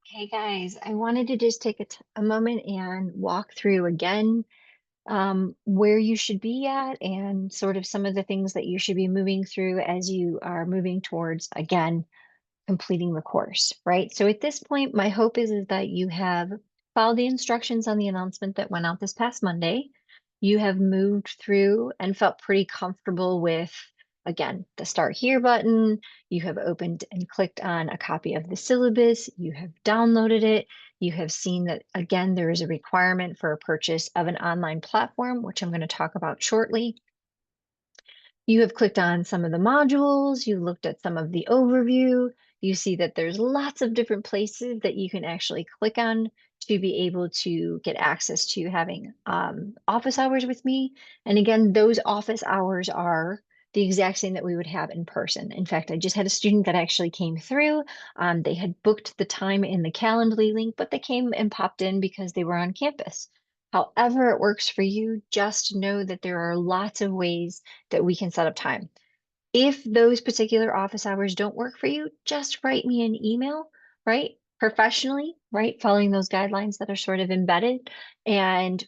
Hey guys, I wanted to just take a moment and walk through again where you should be at and sort of some of the things that you should be moving through as you are moving towards, again, completing the course, right? So at this point, my hope is that you have followed the instructions on the announcement that went out this past Monday. You have moved through and felt pretty comfortable with, again, the Start Here button. You have opened and clicked on a copy of the syllabus. You have downloaded it. You have seen that, again, there is a requirement for a purchase of an online platform, which I'm going to talk about shortly. You have clicked on some of the modules, you looked at some of the overview, you see that there's lots of different places that you can actually click on to be able to get access to having office hours with me. And again, those office hours are the exact same that we would have in person. In fact, I just had a student that actually came through. They had booked the time in the Calendly link, but they came and popped in because they were on campus. However it works for you, just know that there are lots of ways that we can set up time. If those particular office hours don't work for you, just write me an email, right? Professionally, right? Following those guidelines that are sort of embedded. And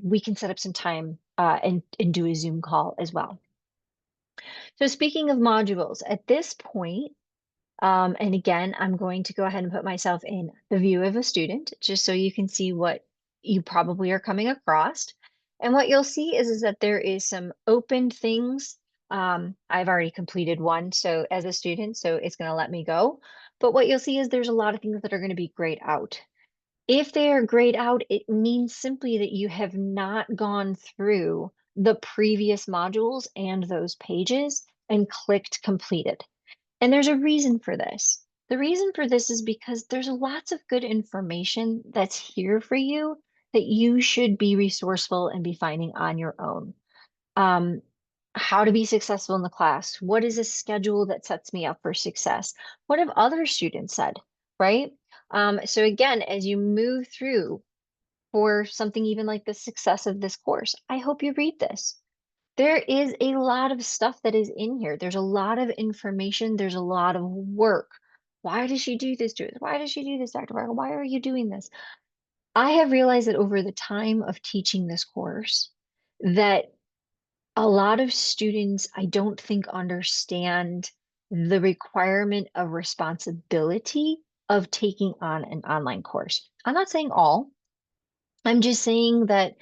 we can set up some time and do a Zoom call as well. So speaking of modules, at this point, and again, I'm going to go ahead and put myself in the view of a student, just so you can see what you probably are coming across. And what you'll see is that there is some open things. I've already completed one, so as a student, so it's going to let me go. But what you'll see is there's a lot of things that are going to be grayed out. If they are grayed out, it means simply that you have not gone through the previous modules and those pages and clicked completed. And there's a reason for this. The reason for this is because there's lots of good information that's here for you that you should be resourceful and be finding on your own. Um, how to be successful in the class. What is a schedule that sets me up for success? What have other students said, right? So again, as you move through for something even like the success of this course, I hope you read this. There is a lot of stuff that is in here. There's a lot of information. There's a lot of work. Why does she do this to us? Why does she do this, Dr. Barker? Why are you doing this? I have realized that over the time of teaching this course, that a lot of students, I don't think, understand the requirement of responsibility of taking on an online course. I'm not saying all. I'm just saying that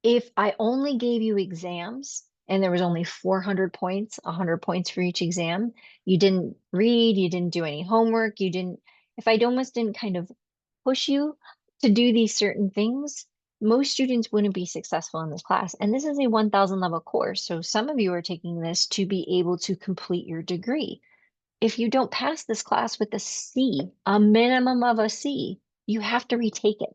if I only gave you exams and there was only 400 points, 100 points for each exam, you didn't read, you didn't do any homework, if I almost didn't kind of push you to do these certain things, most students wouldn't be successful in this class. And this is a 1000 level course. So some of you are taking this to be able to complete your degree. If you don't pass this class with a C, a minimum of a C, you have to retake it.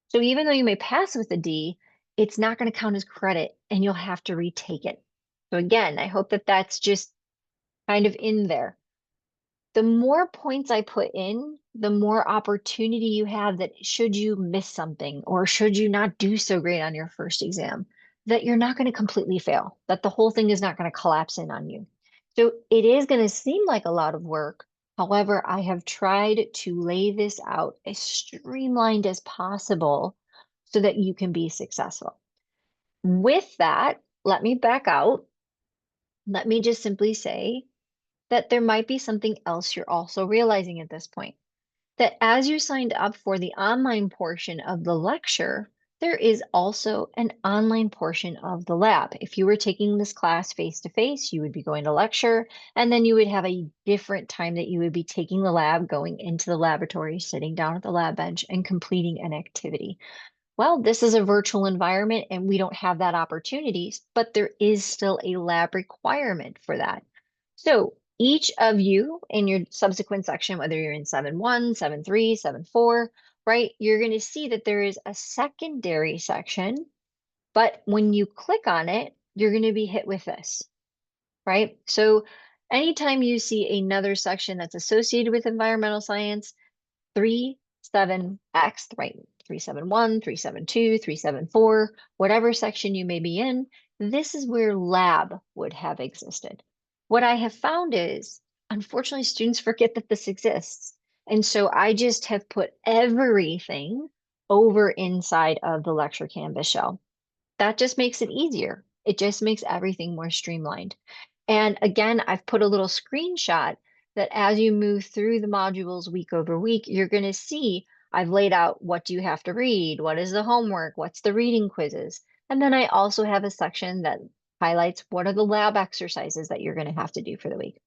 So even though you may pass with a D, it's not going to count as credit and you'll have to retake it. So again, I hope that that's just kind of in there. The more points I put in, the more opportunity you have that should you miss something or should you not do so great on your first exam, that you're not going to completely fail, that the whole thing is not going to collapse in on you. So it is going to seem like a lot of work. However, I have tried to lay this out as streamlined as possible so that you can be successful. With that, let me back out. Let me just simply say that there might be something else you're also realizing at this point. That as you signed up for the online portion of the lecture, there is also an online portion of the lab. If you were taking this class face to face, you would be going to lecture, and then you would have a different time that you would be taking the lab, going into the laboratory, sitting down at the lab bench, and completing an activity. Well, this is a virtual environment and we don't have that opportunity, but there is still a lab requirement for that. So each of you in your subsequent section, whether you're in 7.1, 7.3, 7.4, right, you're going to see that there is a secondary section, but when you click on it, you're going to be hit with this, right? So anytime you see another section that's associated with environmental science, 3.7x, right? 3.7.1, 3.7.2, 3.7.4, whatever section you may be in, this is where lab would have existed. What I have found is, unfortunately, students forget that this exists. And so I just have put everything over inside of the lecture Canvas shell. That just makes it easier. It just makes everything more streamlined. And again, I've put a little screenshot that as you move through the modules week over week, you're going to see I've laid out what do you have to read? What is the homework? What's the reading quizzes? And then I also have a section that highlights what are the lab exercises that you're going to have to do for the week.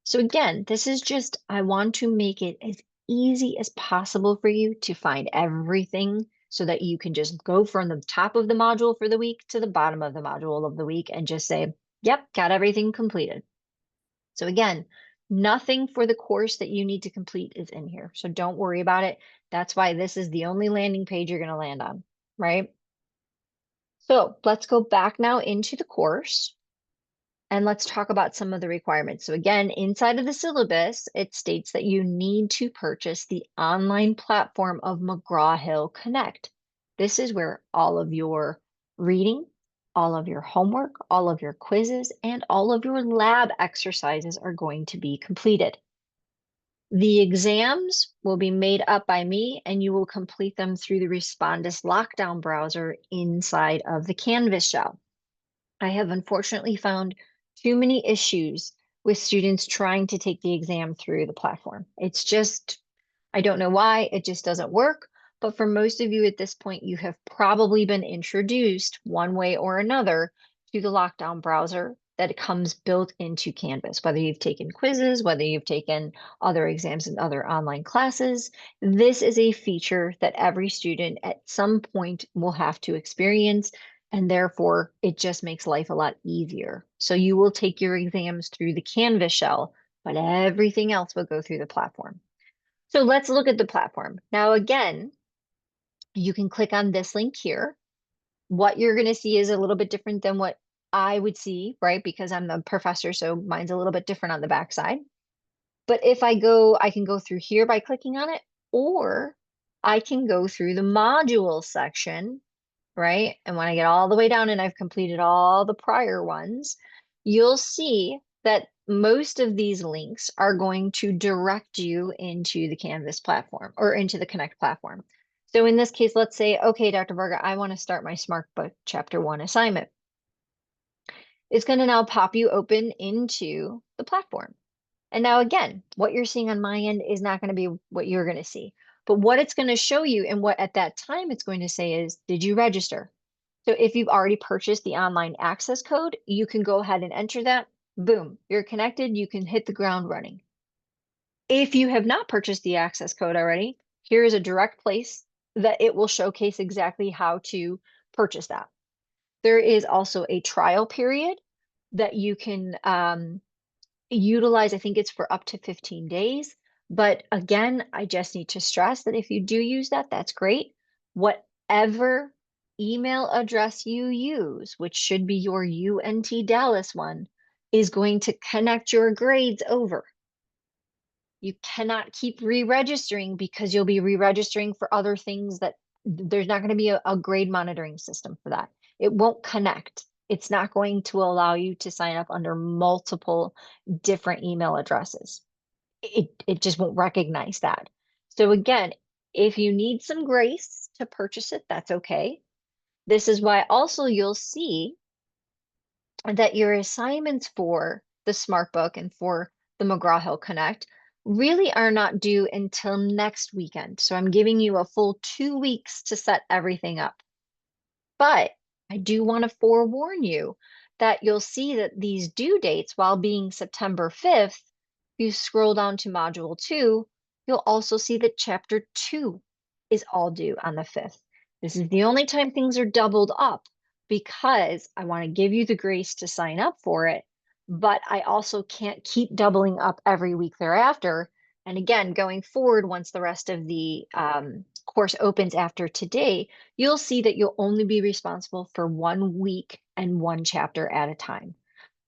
So again, this is just, I want to make it as easy as possible for you to find everything so that you can just go from the top of the module for the week to the bottom of the module of the week and just say, yep, got everything completed. So again, nothing for the course that you need to complete is in here. So don't worry about it. That's why this is the only landing page you're going to land on, right? So let's go back now into the course. And let's talk about some of the requirements. So again, inside of the syllabus, it states that you need to purchase the online platform of McGraw-Hill Connect. This is where all of your reading, all of your homework, all of your quizzes, and all of your lab exercises are going to be completed. The exams will be made up by me, and you will complete them through the Respondus Lockdown browser inside of the Canvas shell. I have unfortunately found too many issues with students trying to take the exam through the platform. It's just, I don't know why, it just doesn't work. But for most of you at this point, you have probably been introduced one way or another to the Lockdown browser that comes built into Canvas, whether you've taken quizzes, whether you've taken other exams and other online classes. This is a feature that every student at some point will have to experience, and therefore it just makes life a lot easier. So you will take your exams through the Canvas shell, but everything else will go through the platform. So let's look at the platform. Now, again, you can click on this link here. What you're going to see is a little bit different than what I would see, right? Because I'm the professor, so mine's a little bit different on the backside. But if I go, I can go through here by clicking on it, or I can go through the module section, right? And when I get all the way down and I've completed all the prior ones, you'll see that most of these links are going to direct you into the Canvas platform or into the Connect platform. So in this case, let's say, okay, Dr. Varga, I want to start my Smart Book Chapter 1 assignment. It's going to now pop you open into the platform. And now again, what you're seeing on my end is not going to be what you're going to see. But what it's going to show you and what at that time it's going to say is, did you register? So if you've already purchased the online access code, you can go ahead and enter that. Boom, you're connected. You can hit the ground running. If you have not purchased the access code already, here is a direct place that it will showcase exactly how to purchase that. There is also a trial period that you can utilize. I think it's for up to 15 days. But again, I just need to stress that if you do use that, that's great. Whatever email address you use, which should be your UNT Dallas one, is going to connect your grades over. You cannot keep re-registering because you'll be re-registering for other things that there's not going to be a grade monitoring system for that. It won't connect. It's not going to allow you to sign up under multiple different email addresses. It just won't recognize that. So again, if you need some grace to purchase it, that's okay. This is why also you'll see that your assignments for the Smart Book and for the McGraw-Hill Connect really are not due until next weekend. So I'm giving you a full 2 weeks to set everything up. But I do want to forewarn you that you'll see that these due dates, while being September 5th, if you scroll down to Module 2, you'll also see that Chapter 2 is all due on the 5th. This is the only time things are doubled up because I want to give you the grace to sign up for it, but I also can't keep doubling up every week thereafter. And again, going forward, once the rest of the course opens after today, you'll see that you'll only be responsible for 1 week and one chapter at a time.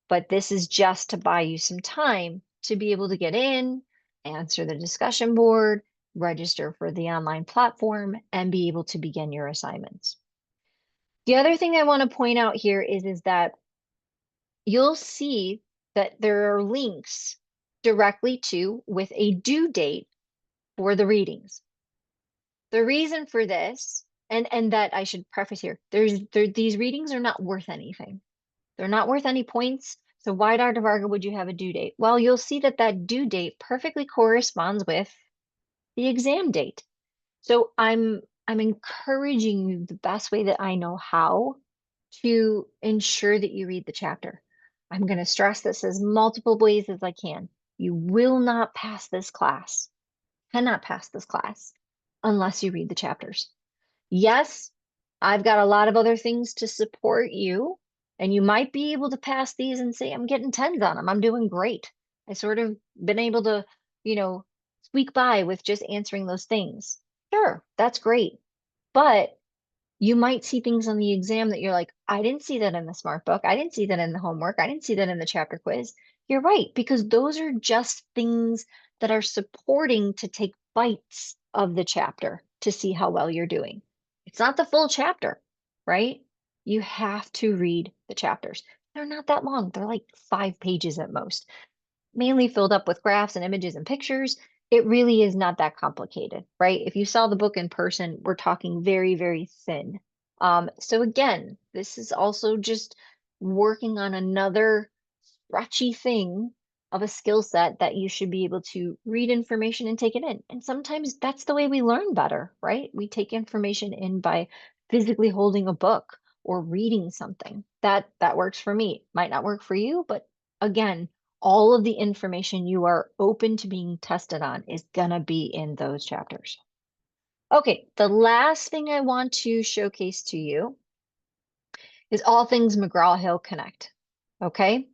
But this is just to buy you some time to be able to get in, answer the discussion board, register for the online platform, and be able to begin your assignments. The other thing I want to point out here is that you'll see that there are links directly to with a due date for the readings. The reason for this, and that I should preface here, these readings are not worth anything. They're not worth any points. So why, Dr. Varga, would you have a due date? Well, you'll see that that due date perfectly corresponds with the exam date. So I'm encouraging you the best way that I know how to ensure that you read the chapter. I'm going to stress this as multiple ways as I can. You will not pass this class, cannot pass this class unless you read the chapters. Yes, I've got a lot of other things to support you, and you might be able to pass these and say, I'm getting tens on them. I'm doing great. I sort of been able to, you know, squeak by with just answering those things. Sure, that's great. But you might see things on the exam that you're like, I didn't see that in the smart book. I didn't see that in the homework. I didn't see that in the chapter quiz. You're right, because those are just things that are supporting to take bites of the chapter to see how well you're doing. It's not the full chapter, right? You have to read the chapters. They're not that long. They're like 5 pages at most, mainly filled up with graphs and images and pictures. It really is not that complicated, right? If you saw the book in person, we're talking very, very thin. So again, this is also just working on another stretchy thing of a skill set that you should be able to read information and take it in. And sometimes that's the way we learn better, right? We take information in by physically holding a book or reading something. That works for me. Might not work for you, but again, all of the information you are open to being tested on is gonna be in those chapters. Okay, the last thing I want to showcase to you is all things McGraw-Hill Connect. Okay,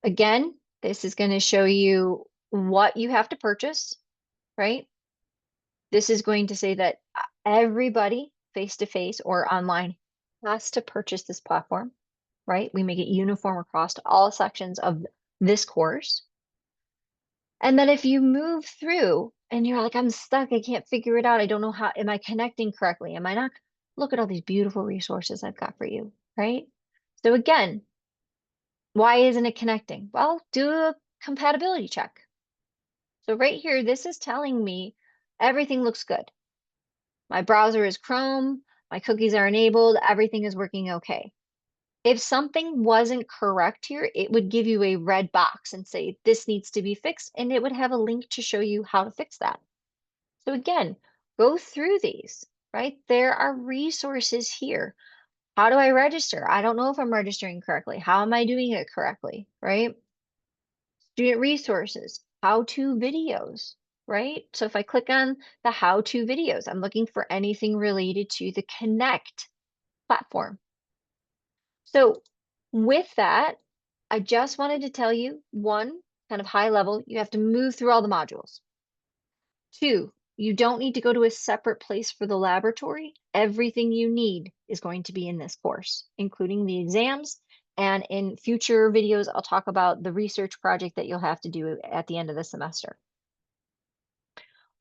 again, this is going to show you what you have to purchase, right? This is going to say that everybody face-to-face or online has to purchase this platform, right? We make it uniform across all sections of this course. And then if you move through and you're like, I'm stuck, I can't figure it out. I don't know how, am I connecting correctly? Am I not? Look at all these beautiful resources I've got for you, right? So again, why isn't it connecting? Well, do a compatibility check. So right here, this is telling me everything looks good. My browser is Chrome, my cookies are enabled, everything is working okay. If something wasn't correct here, it would give you a red box and say, this needs to be fixed, and it would have a link to show you how to fix that. So again, go through these, right? There are resources here. How do I register? I don't know if I'm registering correctly. How am I doing it correctly, right? Student resources, how-to videos, right? So if I click on the how-to videos, I'm looking for anything related to the Connect platform. So with that, I just wanted to tell you, one, kind of high level, you have to move through all the modules. Two, you don't need to go to a separate place for the laboratory. Everything you need is going to be in this course, including the exams. And in future videos, I'll talk about the research project that you'll have to do at the end of the semester.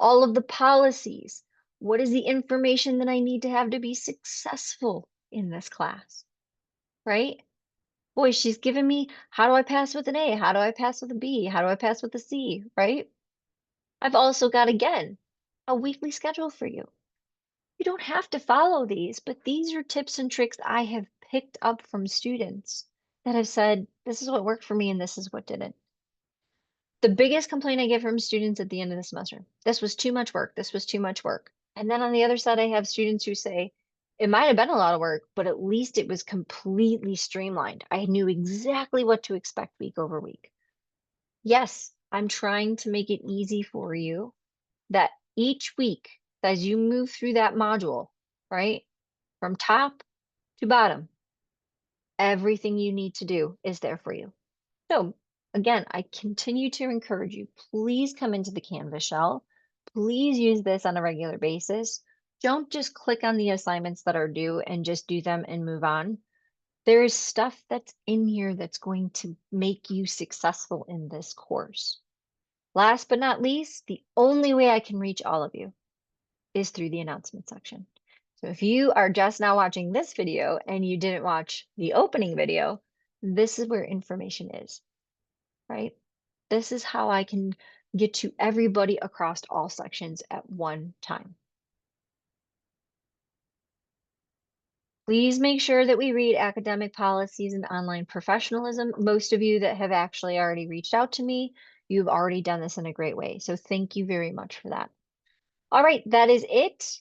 All of the policies. What is the information that I need to have to be successful in this class, right? Boy, she's giving me, how do I pass with an A? How do I pass with a B? How do I pass with a C, right? I've also got, again, a weekly schedule for you. You don't have to follow these, but these are tips and tricks I have picked up from students that have said, this is what worked for me and this is what didn't. The biggest complaint I get from students at the end of the semester, this was too much work, this was too much work. And then on the other side, I have students who say, it might have been a lot of work, but at least it was completely streamlined. I knew exactly what to expect week over week. Yes, I'm trying to make it easy for you that each week, as you move through that module, right, from top to bottom, everything you need to do is there for you. So again, I continue to encourage you, please come into the Canvas shell. Please use this on a regular basis. Don't just click on the assignments that are due and just do them and move on. There is stuff that's in here that's going to make you successful in this course. Last but not least, the only way I can reach all of you is through the announcement section. So if you are just now watching this video and you didn't watch the opening video, this is where information is, right? This is how I can get to everybody across all sections at one time. Please make sure that we read academic policies and online professionalism. Most of you that have actually already reached out to me, you've already done this in a great way. So thank you very much for that. All right, that is it.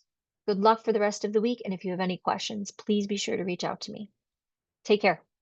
Good luck for the rest of the week. And if you have any questions, please be sure to reach out to me. Take care.